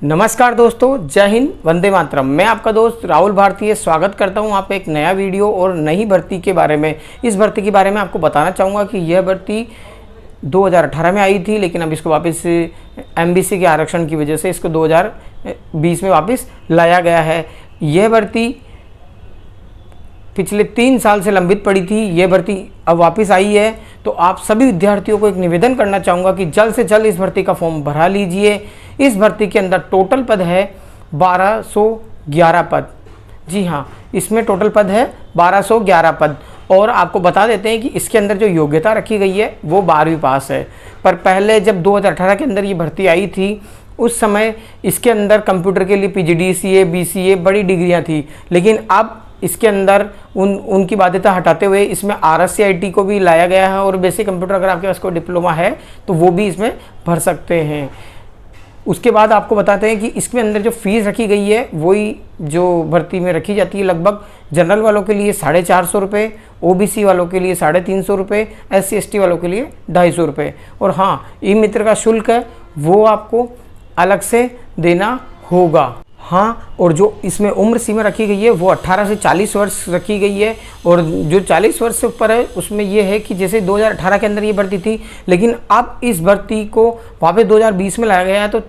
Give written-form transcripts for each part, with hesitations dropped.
नमस्कार दोस्तों, जय हिंद, वंदे मातरम। मैं आपका दोस्त राहुल भारतीय स्वागत करता हूं आप एक नया वीडियो और नई भर्ती के बारे में। इस भर्ती के बारे में आपको बताना चाहूँगा कि यह भर्ती 2018 में आई थी, लेकिन अब इसको वापस एमबीसी के आरक्षण की वजह से इसको 2020 में वापस लाया गया है। यह भर्ती पिछले 3 साल से लंबित पड़ी थी, यह भर्ती अब वापस आई है। तो आप सभी विद्यार्थियों को एक निवेदन करना चाहूँगा कि जल्द से जल्द इस भर्ती का फॉर्म भरा लीजिए। इस भर्ती के अंदर टोटल पद है 1211 पद। जी हाँ, इसमें टोटल पद है 1211 पद। और आपको बता देते हैं कि इसके अंदर जो योग्यता रखी गई है वो 12वीं पास है। पर पहले जब 2018 के अंदर ये भर्ती आई थी, उस समय इसके अंदर कंप्यूटर के लिए पीजीडीसीए, बीसीए बड़ी डिग्रियां थी, लेकिन अब इसके अंदर उनकी बाध्यता हटाते हुए इसमें आरएससीआईटी को भी लाया गया है। और बेसिक कंप्यूटर अगर आपके पास कोई डिप्लोमा है तो वो भी इसमें भर सकते हैं। उसके बाद आपको बताते हैं कि इसमें अंदर जो फीस रखी गई है वही जो भर्ती में रखी जाती है। लगभग जनरल वालों के लिए 450 रुपये, ओबीसी वालों के लिए 350 रुपये, SC/ST वालों के लिए 250 रुपये। और हाँ, ई मित्र का शुल्क है वो आपको अलग से देना होगा। हाँ, और जो इसमें उम्र सीमा रखी गई है वो 18 से 40 वर्ष रखी गई है। और जो 40 वर्ष से ऊपर है उसमें ये है कि जैसे 2018 के अंदर ये भर्ती थी, लेकिन अब इस भर्ती को वापस 2020 में लाया गया है, तो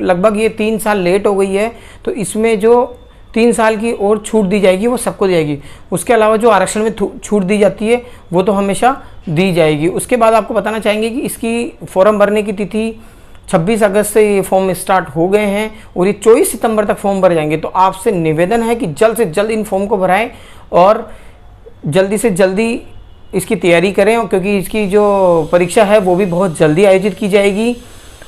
लगभग ये 3 साल लेट हो गई है। तो इसमें जो 3 साल की और छूट दी जाएगी वो सबको दी जाएगी। उसके अलावा जो आरक्षण में छूट दी जाती है वो तो हमेशा दी जाएगी। उसके बाद आपको बताना चाहेंगे कि इसकी फॉर्म भरने की तिथि 26 अगस्त से ये फॉर्म स्टार्ट हो गए हैं और ये 24 सितंबर तक फॉर्म भरे जाएंगे। तो आपसे निवेदन है कि जल्द से जल्द इन फॉर्म को भराएं और जल्दी से जल्दी इसकी तैयारी करें, क्योंकि इसकी जो परीक्षा है वो भी बहुत जल्दी आयोजित की जाएगी।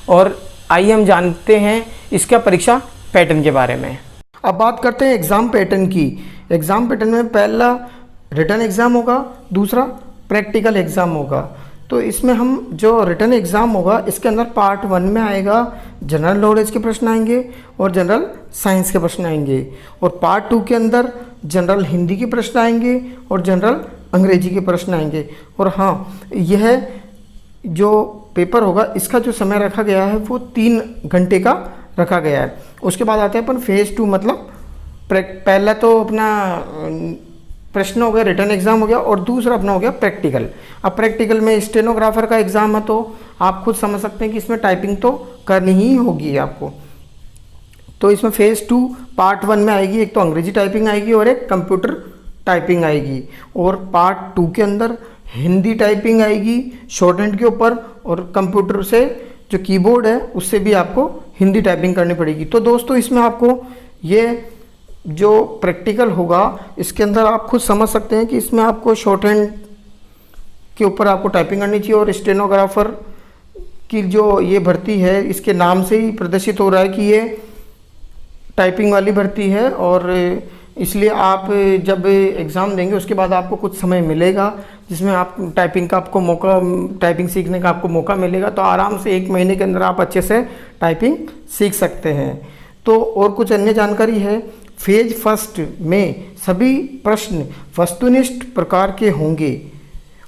और आइए हम जानते हैं इसका परीक्षा पैटर्न के बारे में। अब बात करते हैं एग्ज़ाम पैटर्न की। एग्ज़ाम पैटर्न में पहला रिटन एग्ज़ाम होगा, दूसरा प्रैक्टिकल एग्ज़ाम होगा। तो इसमें हम जो रिटन एग्ज़ाम होगा इसके अंदर पार्ट 1 में आएगा जनरल नॉलेज के प्रश्न आएंगे और जनरल साइंस के प्रश्न आएंगे। और पार्ट 2 के अंदर जनरल हिंदी के प्रश्न आएंगे और जनरल अंग्रेजी के प्रश्न आएंगे। और हाँ, यह जो पेपर होगा इसका जो समय रखा गया है वो 3 घंटे का रखा गया है। उसके बाद आते हैं अपन फेज़ 2, मतलब पहला तो अपना प्रश्न हो गया, रिटन एग्ज़ाम हो गया, और दूसरा अपना हो गया प्रैक्टिकल। अब प्रैक्टिकल में स्टेनोग्राफर का एग्ज़ाम है तो आप खुद समझ सकते हैं कि इसमें टाइपिंग तो करनी ही होगी आपको। तो इसमें फेज़ 2 पार्ट 1 में आएगी, एक तो अंग्रेजी टाइपिंग आएगी और एक कंप्यूटर टाइपिंग आएगी। और पार्ट 2 के अंदर हिंदी टाइपिंग आएगी शॉर्ट हैंड के ऊपर, और कंप्यूटर से जो कीबोर्ड है उससे भी आपको हिंदी टाइपिंग करनी पड़ेगी। तो दोस्तों, इसमें आपको ये जो प्रैक्टिकल होगा इसके अंदर आप खुद समझ सकते हैं कि इसमें आपको शॉर्ट हैंड के ऊपर आपको टाइपिंग करनी चाहिए। और स्टेनोग्राफर की जो ये भर्ती है इसके नाम से ही प्रदर्शित हो रहा है कि ये टाइपिंग वाली भर्ती है। और इसलिए आप जब एग्ज़ाम देंगे उसके बाद आपको कुछ समय मिलेगा जिसमें आप टाइपिंग का आपको मौका, टाइपिंग सीखने का आपको मौका मिलेगा। तो आराम से 1 महीने के अंदर आप अच्छे से टाइपिंग सीख सकते हैं। तो और कुछ अन्य जानकारी है, फेज 1 में सभी प्रश्न वस्तुनिष्ठ प्रकार के होंगे।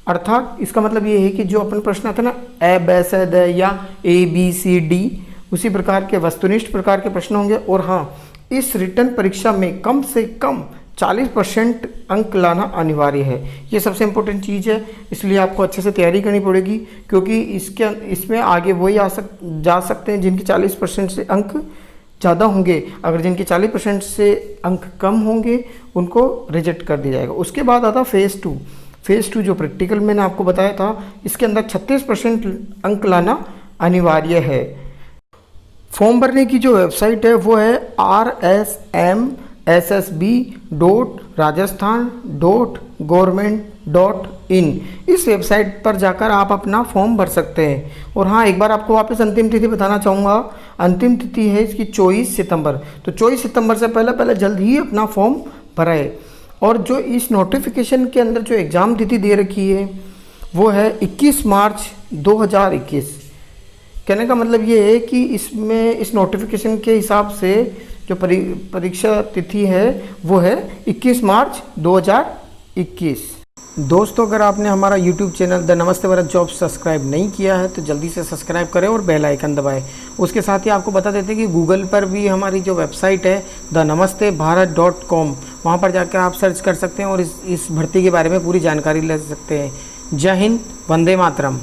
अर्थात इसका मतलब ये है कि जो अपन प्रश्न आते हैं ना, ए ब स द या ABCD, उसी प्रकार के वस्तुनिष्ठ प्रकार के प्रश्न होंगे। और हाँ, इस रिटन परीक्षा में कम से कम 40% अंक लाना अनिवार्य है। ये सबसे इम्पोर्टेंट चीज़ है, इसलिए आपको अच्छे से तैयारी करनी पड़ेगी, क्योंकि इसमें आगे वही जा सकते हैं जिनके 40% से अंक ज़्यादा होंगे। अगर जिनके 40% से अंक कम होंगे उनको रिजेक्ट कर दिया जाएगा। उसके बाद आता फेज़ 2। फेज़ 2 जो प्रैक्टिकल मैंने आपको बताया था, इसके अंदर 36% अंक लाना अनिवार्य है। फॉर्म भरने की जो वेबसाइट है वो है rsmssb.rajasthan.government.in। इस वेबसाइट पर जाकर आप अपना फॉर्म भर सकते हैं। और हाँ, एक बार आपको वापस अंतिम तिथि बताना चाहूँगा। अंतिम तिथि है इसकी 24 सितंबर। तो 24 सितंबर से पहले जल्द ही अपना फॉर्म भराए। और जो इस नोटिफिकेशन के अंदर जो एग्ज़ाम तिथि दे रखी है वो है 21 मार्च 2021। कहने का मतलब ये है कि इसमें इस नोटिफिकेशन के हिसाब से जो परीक्षा तिथि है वो है 21 मार्च 2021। दोस्तों, अगर आपने हमारा YouTube चैनल द नमस्ते भारत जॉब सब्सक्राइब नहीं किया है तो जल्दी से सब्सक्राइब करें और बेल आइकन दबाएं। उसके साथ ही आपको बता देते हैं कि गूगल पर भी हमारी जो वेबसाइट है thenamastebharat.com, वहाँ पर जाकर आप सर्च कर सकते हैं और इस भर्ती के बारे में पूरी जानकारी ले सकते हैं। जय हिंद, वंदे मातरम।